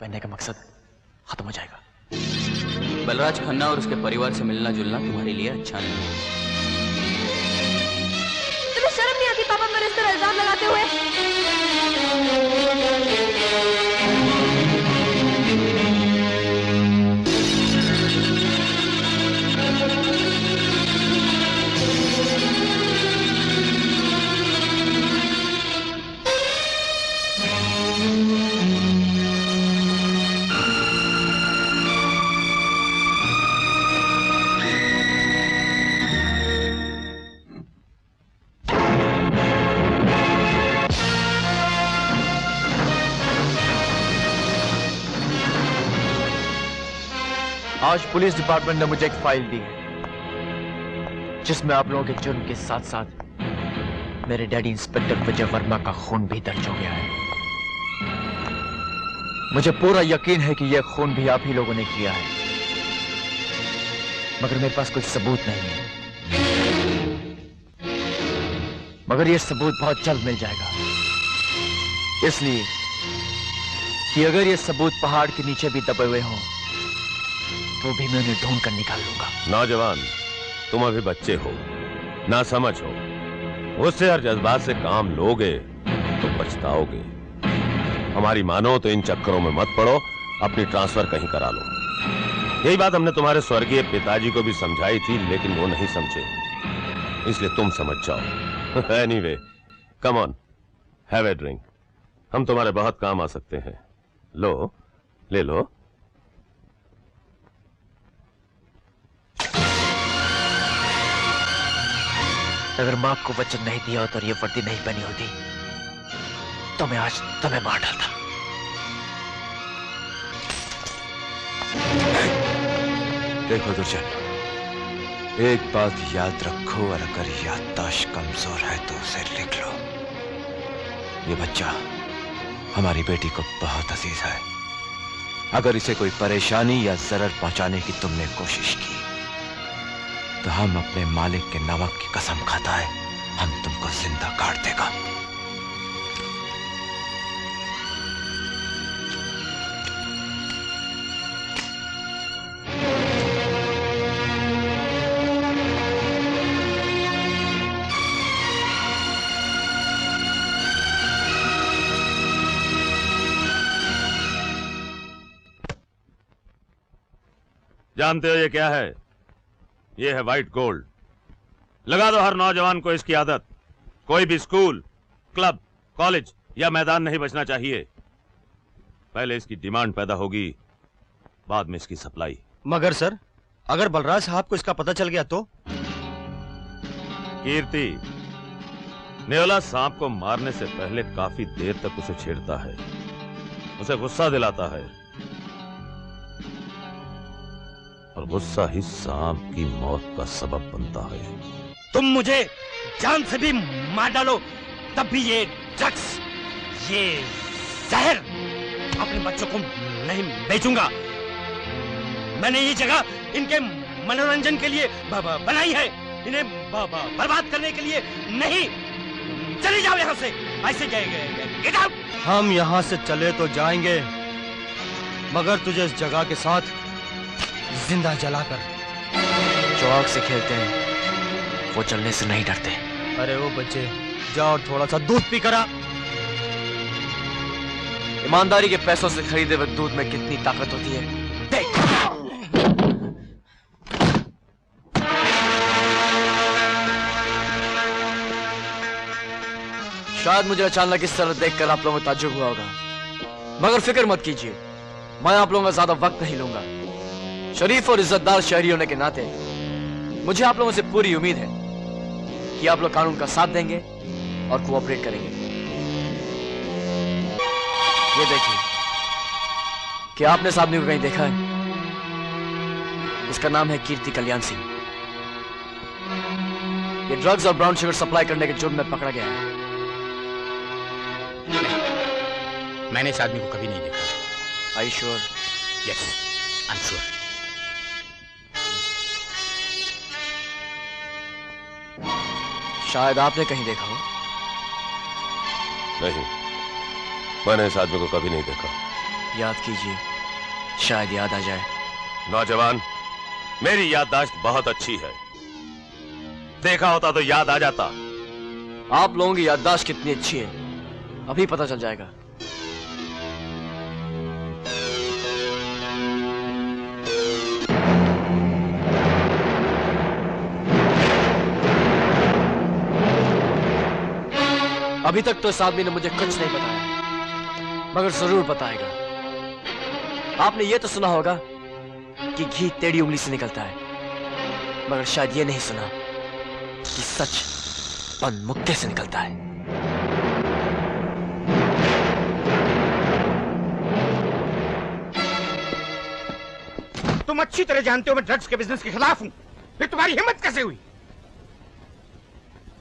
पहनने का मकसद खत्म हो जाएगा। बलराज खन्ना और उसके परिवार से मिलना जुलना तुम्हारे लिए अच्छा नहीं है। तुम्हें शर्म नहीं आती पापा पर इस तरह इल्जाम लगाते हुए? आज पुलिस डिपार्टमेंट ने मुझे एक फाइल दी है जिसमें आप लोगों के जुर्म के साथ साथ मेरे डैडी इंस्पेक्टर विजय वर्मा का खून भी दर्ज हो गया है। मुझे पूरा यकीन है कि यह खून भी आप ही लोगों ने किया है, मगर मेरे पास कोई सबूत नहीं है। मगर यह सबूत बहुत जल्द मिल जाएगा, इसलिए कि अगर यह सबूत पहाड़ के नीचे भी दबे हुए हों तो भी मैं उन्हें ढूंढ कर निकाल लूंगा। नौजवान, तुम अभी बच्चे हो, ना समझ हो, गुस्से और जज्बात से काम लोगे तो पछताओगे। हमारी मानो तो इन चक्करों में मत पड़ो, अपनी ट्रांसफर कहीं करा लो। यही बात हमने तुम्हारे स्वर्गीय पिताजी को भी समझाई थी, लेकिन वो नहीं समझे, इसलिए तुम समझ जाओ। Anyway, come on, have a drink. हम तुम्हारे बहुत काम आ सकते हैं। लो, ले लो। अगर मां को वचन नहीं दिया होता और ये वर्दी नहीं पहनी होती तो मैं आज तुम्हें मार डालता। देखो दुर्जन, एक बात याद रखो, और अगर याददाश्त कमजोर है तो उसे लिख लो। ये बच्चा हमारी बेटी को बहुत अजीज है। अगर इसे कोई परेशानी या जरर पहुंचाने की तुमने कोशिश की तो हम अपने मालिक के नमक की कसम खाता है, हम तुमको जिंदा काट देगा। जानते हो ये क्या है? ये है व्हाइट गोल्ड। लगा दो हर नौजवान को इसकी आदत। कोई भी स्कूल, क्लब, कॉलेज या मैदान नहीं बचना चाहिए। पहले इसकी डिमांड पैदा होगी, बाद में इसकी सप्लाई। मगर सर, अगर बलराज साहब को इसका पता चल गया तो? कीर्ति, नेवला सांप को मारने से पहले काफी देर तक उसे छेड़ता है, उसे गुस्सा दिलाता है, और गुस्सा ही सांप की मौत का सबब बनता है। तुम मुझे जान से भी मार डालो, तब भी ये ड्रग्स, ये जहर अपने बच्चों को नहीं बेचूंगा। मैंने ये जगह इनके मनोरंजन के लिए बनाई है, इन्हें बर्बाद करने के लिए नहीं। चले जाओ यहाँ से, ऐसे गेट आउट। हम यहाँ से चले तो जाएंगे, मगर तुझे इस जगह के साथ जिंदा जलाकर। जो आग से खेलते हैं वो जलने से नहीं डरते। अरे वो बच्चे, जाओ और थोड़ा सा दूध पी कर आ। ईमानदारी के पैसों से खरीदे हुए दूध में कितनी ताकत होती है देख। शायद मुझे अचानक इस तरह देखकर आप लोगों को ताज्जुब हुआ होगा, मगर फिक्र मत कीजिए, मैं आप लोगों का ज्यादा वक्त नहीं लूंगा। शरीफ और इज्जतदार शहरी होने के नाते मुझे आप लोगों से पूरी उम्मीद है कि आप लोग कानून का साथ देंगे और कोऑपरेट करेंगे। ये देखिए, क्या आपने इस आदमी को कहीं देखा है? इसका नाम है कीर्ति कल्याण सिंह। ये ड्रग्स और ब्राउन शुगर सप्लाई करने के जुर्म में पकड़ा गया है। मैंने इस आदमी को कभी नहीं देखा। Are you sure? Yes, I'm sure. शायद आपने कहीं देखा हो। नहीं, मैंने इस आदमी को कभी नहीं देखा। याद कीजिए, शायद याद आ जाए। नौजवान, मेरी याददाश्त बहुत अच्छी है, देखा होता तो याद आ जाता। आप लोगों की याददाश्त कितनी अच्छी है अभी पता चल जाएगा। अभी तक तो इस आदमी ने मुझे कुछ नहीं बताया, मगर जरूर बताएगा। आपने ये तो सुना होगा कि घी टेढ़ी उंगली से निकलता है, मगर शायद ये नहीं सुना कि सच पन मुक्के से निकलता है। तुम अच्छी तरह जानते हो मैं ड्रग्स के बिजनेस के खिलाफ हूं, फिर तुम्हारी हिम्मत कैसे हुई?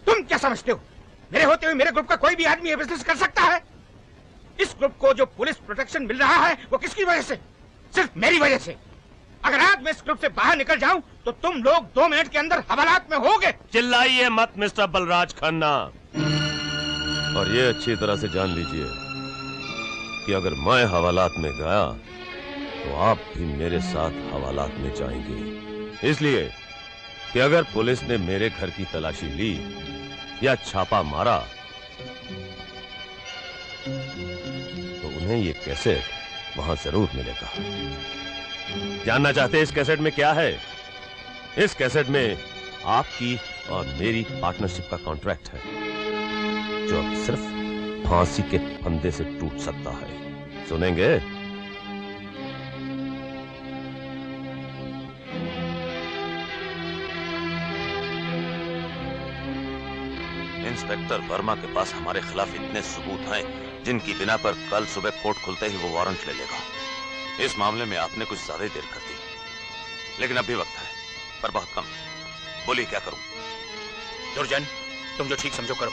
तुम क्या समझते हो मेरे होते हुए मेरे ग्रुप का कोई भी आदमी ये बिजनेस कर सकता है? इस ग्रुप को जो पुलिस प्रोटेक्शन मिल रहा है वो किसकी वजह से? सिर्फ मेरी वजह से। अगर आज मैं इस ग्रुप से बाहर निकल जाऊं तो तुम लोग 2 मिनट के अंदर हवालात में होगे। चिल्लाइए मत मिस्टर बलराज खन्ना, और ये अच्छी तरह से जान लीजिए कि अगर मैं हवालात में गया तो आप भी मेरे साथ हवालात में जाएंगे। इसलिए कि अगर पुलिस ने मेरे घर की तलाशी ली या छापा मारा तो उन्हें ये कैसेट वहां जरूर मिलेगा। जानना चाहते हैं इस कैसेट में क्या है? इस कैसेट में आपकी और मेरी पार्टनरशिप का कॉन्ट्रैक्ट है, जो अब सिर्फ फांसी के फंदे से टूट सकता है। सुनेंगे? इंस्पेक्टर वर्मा के पास हमारे खिलाफ इतने सबूत हैं जिनकी बिना पर कल सुबह कोर्ट खुलते ही वो वारंट ले लेगा। इस मामले में आपने कुछ ज्यादा ही देर कर दी, लेकिन अभी वक्त है, पर बहुत कम। बोलिए क्या करूं? दुर्जन, तुम जो ठीक समझो करो।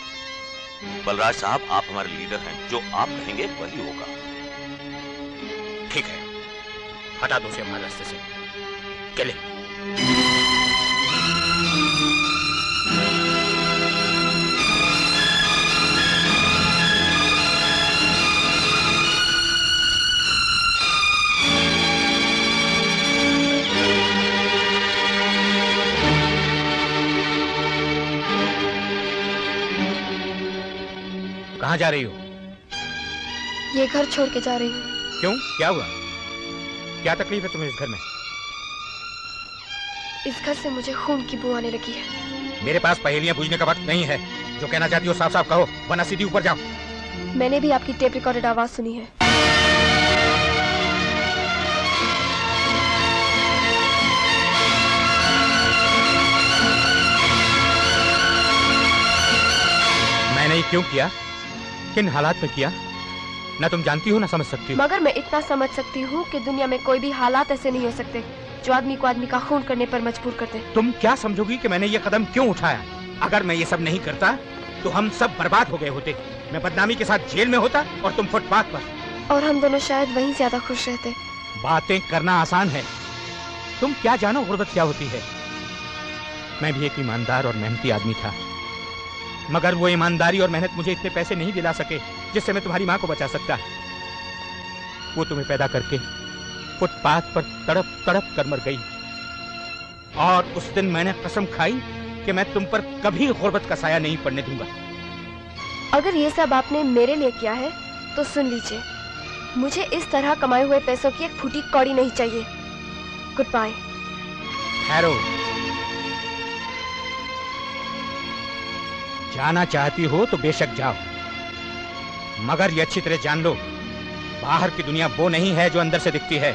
बलराज साहब, आप हमारे लीडर हैं, जो आप कहेंगे वही होगा। ठीक है, हटा दो उसे हमारे रास्ते से। चले। कहाँ जा रही हो? ये घर छोड़ के जा रही हूँ। क्यों, क्या हुआ? क्या तकलीफ है तुम्हें इस घर में? इस घर से मुझे खून की बू आने लगी है। मेरे पास पहेलियां पूछने का वक्त नहीं है। जो कहना चाहती हो साफ साफ कहो, वरना सीधी ऊपर जाओ। मैंने भी आपकी टेप रिकॉर्डेड आवाज सुनी है। मैंने ये क्यों किया, किन हालात में किया, ना तुम जानती हो ना समझ सकती हो। मगर मैं इतना समझ सकती हूँ कि दुनिया में कोई भी हालात ऐसे नहीं हो सकते जो आदमी को आदमी का खून करने पर मजबूर कर दे। तुम क्या समझोगी कि मैंने ये कदम क्यों उठाया? अगर मैं ये सब नहीं करता तो हम सब बर्बाद हो गए होते। मैं बदनामी के साथ जेल में होता और तुम फुटपाथ पर। और हम दोनों शायद वहीं ज्यादा खुश रहते। बातें करना आसान है, तुम क्या जानो गुर्बत क्या होती है। मैं भी एक ईमानदार और मेहनती आदमी था, मगर वो ईमानदारी और मेहनत मुझे इतने पैसे नहीं दिला सके जिससे मैं तुम्हारी माँ को बचा सकता। वो तुम्हें पैदा करके फुटपाथ पर तड़प तड़प कर मर गई, और उस दिन मैंने कसम खाई कि मैं तुम पर कभी गुर्बत का साया नहीं पड़ने दूंगा। अगर ये सब आपने मेरे लिए किया है तो सुन लीजिए, मुझे इस तरह कमाए हुए पैसों की एक फूटी कौड़ी नहीं चाहिए। Good bye. ठहरो, जाना चाहती हो तो बेशक जाओ, मगर ये अच्छी तरह जान लो, बाहर की दुनिया वो नहीं है जो अंदर से दिखती है।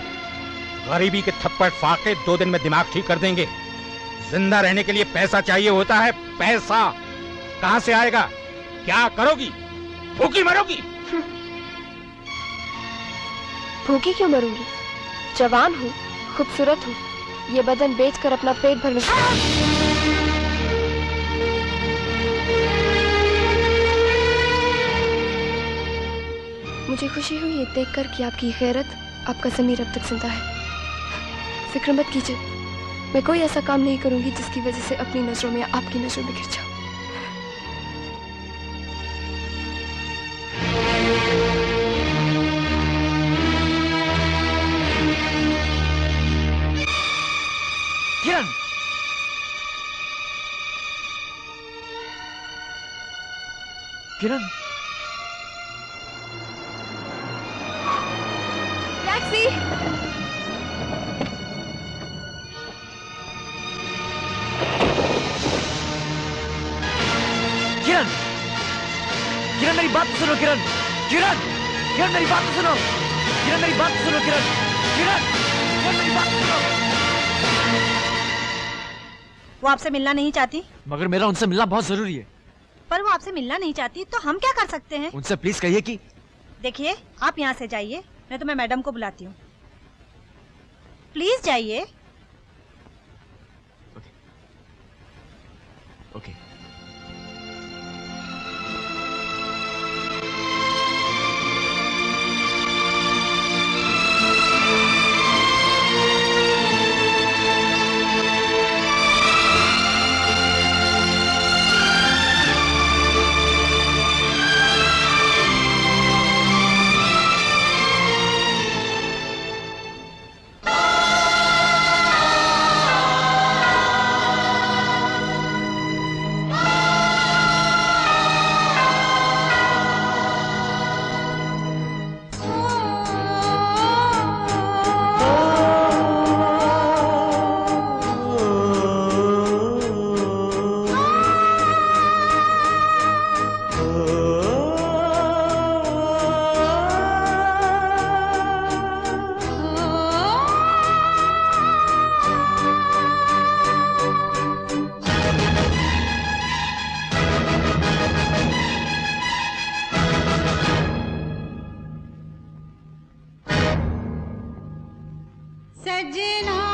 गरीबी के थप्पड़ फाके 2 दिन में दिमाग ठीक कर देंगे। जिंदा रहने के लिए पैसा चाहिए होता है, पैसा। कहां से आएगा? क्या करोगी? भूखी मरोगी? भूखी क्यों मरूंगी? जवान हूँ, खूबसूरत हूँ, ये बदन बेचकर अपना पेट भर लूंगी। मुझे खुशी हुई ये देखकर कि आपकी गैरत, आपका ज़मीर अब तक जिंदा है। फिक्र मत कीजिए, मैं कोई ऐसा काम नहीं करूंगी जिसकी वजह से अपनी नजरों में आपकी नजरों में गिर जाऊं। किरण टैक्सी। किरण किरण मेरी बात तो सुनो किरण। किरण किरण मेरी बात तो सुनो। किरण मेरी बात तो सुनो किरण। किरण किरण मेरी बात तो सुनो। वो आपसे मिलना नहीं चाहती? मगर मेरा उनसे मिलना बहुत जरूरी है। पर वो आपसे मिलना नहीं चाहती तो हम क्या कर सकते हैं? उनसे प्लीज कहिए कि देखिए, आप यहाँ से जाइए, मैं तुम्हें मैडम को बुलाती हूँ। प्लीज जाइए। ओके सजना